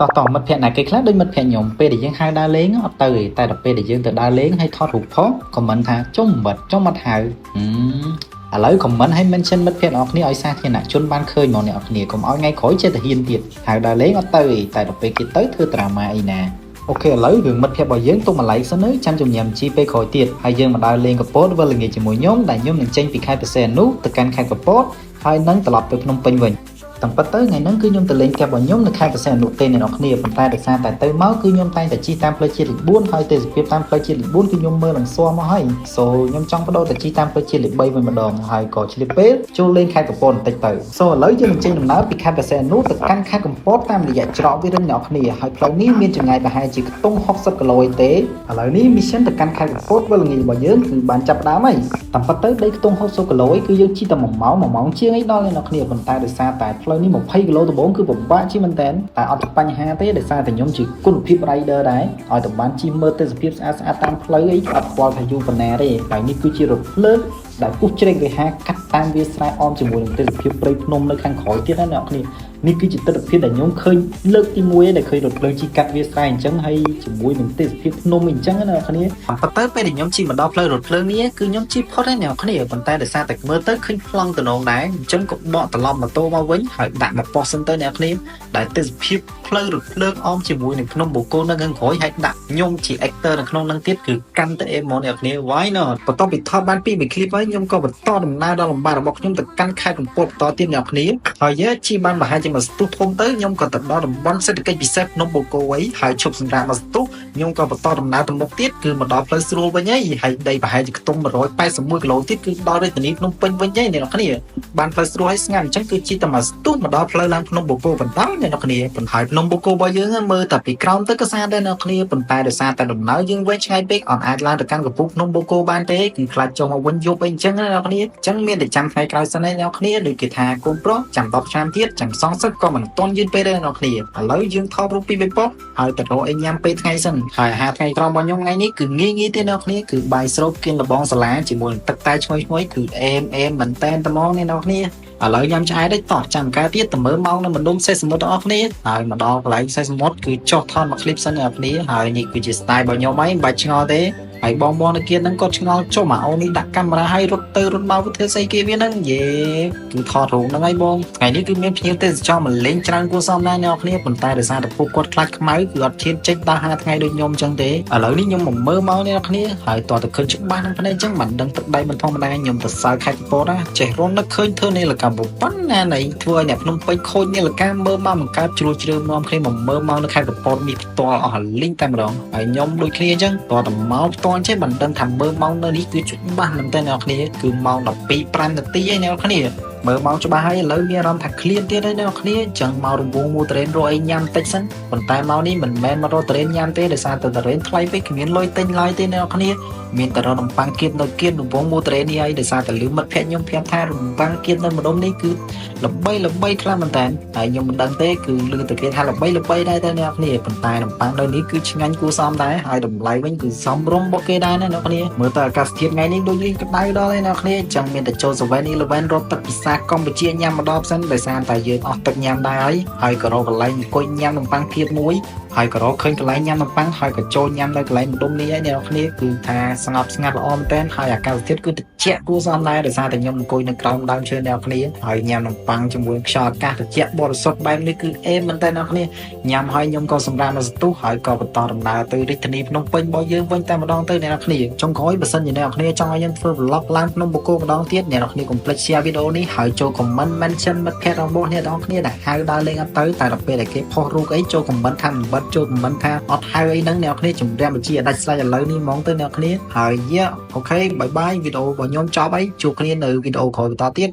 ต่อមិត្តភក្តិណាគេខ្លះដូចមិត្តភក្តិខ្ញុំពេលដែលយើងហៅដើរលេងអត់ទៅទេតែដល់ពេលដែលយើងទៅដើរលេងហើយថតរូបផងខមមិនថាចុំបាត់ចុំអត់ហៅឥឡូវខមមិនឲ្យ mention មិត្តភក្តិអ្នកគ្នាឲ្យសាធារណជនបានឃើញមកអ្នកគ្នាកុំឲ្យថ្ងៃក្រោយចេះតែហ៊ានទៀតហៅដើរលេងអត់ទៅទេតែដល់ពេលគេទៅធ្វើត្រាម៉ាអីណាអូខេឥឡូវរឿងមិត្តភក្តិរបស់យើងទុកមួយឡែកសិនទៅចាំជំនាញជីពេលក្រោយទៀតហើយយើងមកដើរលេងកពតវិលល្ងាចជាមួយខ្ញុំដែលខ្ញុំនឹងចេញពីខេត្តបរសេនុទៅកាន់ខេត្តកពតហើយនឹងត្រឡប់ទៅភ្នំពេញវិញតាមពិតទៅថ្ងៃហ្នឹងគឺខ្ញុំទៅលេងផ្ទះរបស់ខ្ញុំនៅខេត្តបរសេនុទេអ្នកនរគ្នាប៉ុន្តែដោយសារតែទៅមកគឺខ្ញុំតែងតែជិះតាមផ្លូវជាតិលេខ4ហើយទេសភាពតាមផ្លូវជាតិលេខ4គឺខ្ញុំមើលនឹងស្មមកហើយសូខ្ញុំចង់បដូរទៅជិះតាមផ្លូវជាតិលេខ3វិញម្ដងហើយក៏ឆ្លៀតពេលចូលលេងខេត្តកំពតបន្តិចទៅសូឥឡូវយើងនឹងចេញដំណើរពីខេត្តបរសេនុទៅកាន់ខេត្តកំពតតាមរយៈច្រកវារិញអ្នកនរគ្នាហើយផ្លូវនេះមានចម្ងាយប្រហែលជាខ្ទង់60គីឡូទេឥឡូវនេះ mission ទៅកាន់ខេត្តកំពតវិលល្ងាចរបស់យើងគឺបានចាប់ផ្ដើមហើយតាមពិតទៅដីខ្ទង់60គីឡូគឺយើងជិះតែ1ម៉ោងជាងឯដល់អ្នកនរគ្នាប៉ុន្តែដោយសារតែផ្លូវនេះ20គីឡូដំបូងគឺពិបាកជិះមែនតើតែអត់បញ្ហាទេដោយសារតែខ្ញុំជាគុណភាព rider ដែរឲ្យតែបានជិះមើលទេសភាពស្អាតតាមផ្លូវអីអត់ខ្វល់ថាយូរប៉ុណ្ណាទេហើយនេះគឺជារថភ្លើងដែលពុះជ្រែកវេហាកាត់តាមវាស្រែអមជាមួយនឹងទេសភាពព្រៃភ្នំនៅខាងក្រោយទៀតណាអ្នកនរគ្នានេះគឺជាទស្សនវិជ្ជាដែលខ្ញុំឃើញលើកទី1ឯងដែលឃើញរថភ្លើងជិះកាត់វាស្រែអញ្ចឹងហើយជាមួយនឹងទេសភាពភ្នំអញ្ចឹងណាអ្នកនរគ្នាប៉ុន្តែពេលដែលខ្ញុំជិះមកដល់ផ្លូវរថភ្លើងនេះគឺខ្ញុំជិះផុតហើយអ្នកនរគ្នាប៉ុន្តែដោយសារតែមើលទៅឃើញប្លង់តំណងដែរអញ្ចឹងក៏បកត្រឡប់ម៉ូតូមកវិញហើយដាក់មកប៉ោះសិនទៅអ្នកនរគ្នាដែលទេសភាពផ្លូវរថភ្លើងអមជាមួយនឹងភ្នំបូកូនៅខាងក្រោយហើយដាក់ខ្ញុំជា actor នៅក្នុងនឹងទៀតគឺកាន់តែអេម៉នអ្នកនរគ្នា why not បន្ទាប់ពីថតបាន2 3 clip ហើយខ្ញុំក៏បន្តដំណើរដល់លំបាករបស់ខ្ញុំទៅកាន់ខេត្តកំពតបន្តទៀតអ្នកនរគ្នាហើយជិះបានប្រហែលជាមួយស្ទុះធំទៅខ្ញុំក៏ទៅដល់តំបន់សេដ្ឋកិច្ចពិសេសភ្នំបូកូហើយឈប់សម្រាកមួយស្ទុះខ្ញុំក៏បន្តដំណើរទៅមុខទៀតគឺមកដល់ផ្លូវស្រួលវិញហើយដីប្រហែលជាខ្ទង់181គីឡូទៀតគឺដល់រាជធានីភ្នំពេញវិញអ្នកនរគ្នាបានផ្លូវស្រួលហើយស្ងាត់អញ្ចឹងគឺជិះតែមួយស្ទុះមកដល់ផ្លូវឡើងភ្នំបូកូបន្តអ្នកនរគ្នាប៉ុន្តែភ្នំបូកូរបស់យើងមើលតែពីក្រោមទៅក៏ស្អាតដែរអ្នកនរគ្នាប៉ុន្តែដោយសារតែដំណើរយើងវែងឆ្ងាយពេកអត់អាចឡើងទៅកាន់កំពូលភ្នំបូកូបានទេគឺខ្លាចចុះមកវិញយប់អីអញ្ចឹងអ្នកនរគ្នាអញ្ចឹងមានតែចាំថ្ងៃក្រោយសិនឯអ្នកនរគ្នាដូចគេថាកូនប្រុសចាំ10ឆ្នាំទៀតចាំសងសឹកក៏មិនទាន់យឺនពេកដែរអ្នកនរគ្នាឥឡូវយើងថតរូបពីបេប៉ុហើយទៅរកអីញ៉ាំពេលថ្ងៃសិនហើយអាហារថ្ងៃត្រង់របស់ខ្ញុំថ្ងៃនេះគឺងាយទេអ្នកនរគ្នាគឺបាយស្រូបគៀនលបងសាឡាជាមួយទឹកតែឈ្ងុយគឺអែមមែនតែនត្មងអ្នកនរគ្នាឥឡូវញ៉ាំឆ្អែតទៅតោះចាំកាលទៀតទៅមើលម៉ោងនៅម្ដុំសេះសមុទ្របងប្អូនគ្នាហើយមកដល់កន្លែងសេះសមុទ្រគឺចុះថតមួយ clip សិនអ្នកនរគ្នាហើយនេះគឺជា style របស់ខ្ញុំហើយមិនបាច់ឆ្ងល់ទេហើយបងនៅkiaហ្នឹងគាត់ឆ្ងល់ចុះមកអូននេះដាក់កាមេរ៉ាឲ្យរត់ទៅរត់មកធ្វើស្អីគេវាហ្នឹងយេគឺថតរូបហ្នឹងហើយបងថ្ងៃនេះគឺមានភ្ញៀវទេសចរមកលេងច្រើនគួរសមណាស់អ្នកគ្នាប៉ុន្តែដោយសារតែពួកគាត់ខ្លាចខ្មៅគឺអត់ឈានចេញដល់5ថ្ងៃដូចខ្ញុំអញ្ចឹងទេឥឡូវនេះខ្ញុំមកមើលមកអ្នកគ្នាហើយតោះតែឃើញច្បាស់ហ្នឹងភ្នែកអញ្ចឹងមិនដឹងទឹកដៃមិនធម្មតាខ្ញុំទៅសើខេត្តកំពតណាចេះរននឹកឃើញធ្វើនាឡិកាប៉ុណ្ណាណៃធ្វើឲ្យអ្នកភ្នំពេញខូចនាឡិកាមើលមកបង្កើតជ្រួលជ្រើមនាំគ្នាមកមើលមកនៅខេត្តកំពតមានផ្ទាល់អស់លីងតែម្ដងហើយខ្ញុំដូចគ្នាអញ្ចឹងតោះតែមកផ្ទាល់ចេះមិនដឹងថាមើលម៉ោងនៅនេះគឺច្បាស់មែនតើអ្នកគ្នាគឺម៉ោង12:05នាទីឯអ្នកគ្នាមើលម៉ោងច្បាស់ហើយឥឡូវមានអារម្មណ៍ថាឃ្លានទៀតហើយអ្នកគ្នាអញ្ចឹងមករង្វង់មួត្រេនរកអីញ៉ាំតិចសិនប៉ុន្តែមកនេះមិនមែនមករកត្រេនញ៉ាំទេដោយសារតែត្រេនថ្លៃពេកគ្មានលុយទិញឡើយទេអ្នកគ្នាមានតែរកនំប៉័ងគៀបនៅគៀបរង្វង់មួត្រេននេះហើយដោយសារតែលឺមិត្តភក្តិខ្ញុំប្រាប់ថារំប៉័ងគៀបនៅម្ដុំនេះគឺល្បីខ្លះមែនតើហើយខ្ញុំមិនដឹងទេគឺលឺតែគេថាល្បីដែរតែអ្នកគ្នាប៉ុន្តែនំប៉័ងនៅនេះគឺឆ្ងាញ់គួរសមដែរហើយតម្លៃវិញគឺសមរម្យរបស់គេដែរណាអ្នកគ្នាមើលទៅអាកាសធាតុថ្ងៃនេះដូចលេងក្តៅដល់ហើយអ្នកគ្នាអញ្ចឹងមានតែចូល 7-Eleven រកទឹកពិសាកម្ពុជាញ៉ាំម្ដងសិនដោយសារតែយើងអស់ទឹកញ៉ាំដែរហើយក៏រកកន្លែងអង្គុយញ៉ាំនំប៉័ងគៀបមួយហើយក៏រកឃើញកន្លែងញ៉ាំនំប៉័ងហើយក៏ចូលញ៉ាំនៅកន្លែងម្ដុំនេះហើយអ្នកគ្នាគឺថាស្ងប់ស្ងាត់ល្អមែនទែនហើយអាកាសធាតុគឺត្រជាក់គួរសមដែរដោយសារតែខ្ញុំអង្គុយនៅក្រោមដើមឈើអ្នកគ្នាហើយញ៉ាំនំប៉័ងជាមួយខ្យល់អាកាសត្រជាក់បរិសុទ្ធបែបនេះគឺអេមមែនទែនអ្នកគ្នាញ៉ាំហើយខ្ញុំក៏សម្រាប់នៅសន្ទុះហើយក៏បន្តដំណើរទៅរាជធានីភ្នំពេញរបស់យើងវិញតែម្ដងទៅអ្នកគ្នាចុងក្រោយបើសិនជាអ្នកគ្នាចង់ឲ្យខ្ញុំធ្វើ vlog ឡើងភ្នំបូកូម្ដងទៀតអ្នកគ្នាកុំភ្លេច share វីដេអូនេះហើយចូល comment mention មិត្តភក្តិរបស់អ្នកនរគ្នាដែលហៅដើរលេងអត់ទៅតែដល់ពេលដែលគេផុសរូបអីចូល comment ថាមិនបិទចូល comment ថាអត់ហៅអីហ្នឹងអ្នកគ្នាជំរាបបញ្ជាដាច់ស្រេចឥឡូវនេះហ្មងទៅអ្នកគ្នាហើយអូខេបាយបាយវីដេអូរបស់ខ្ញុំចប់ហើយជួបគ្នានៅវីដេអូក្រោយបន្តទៀត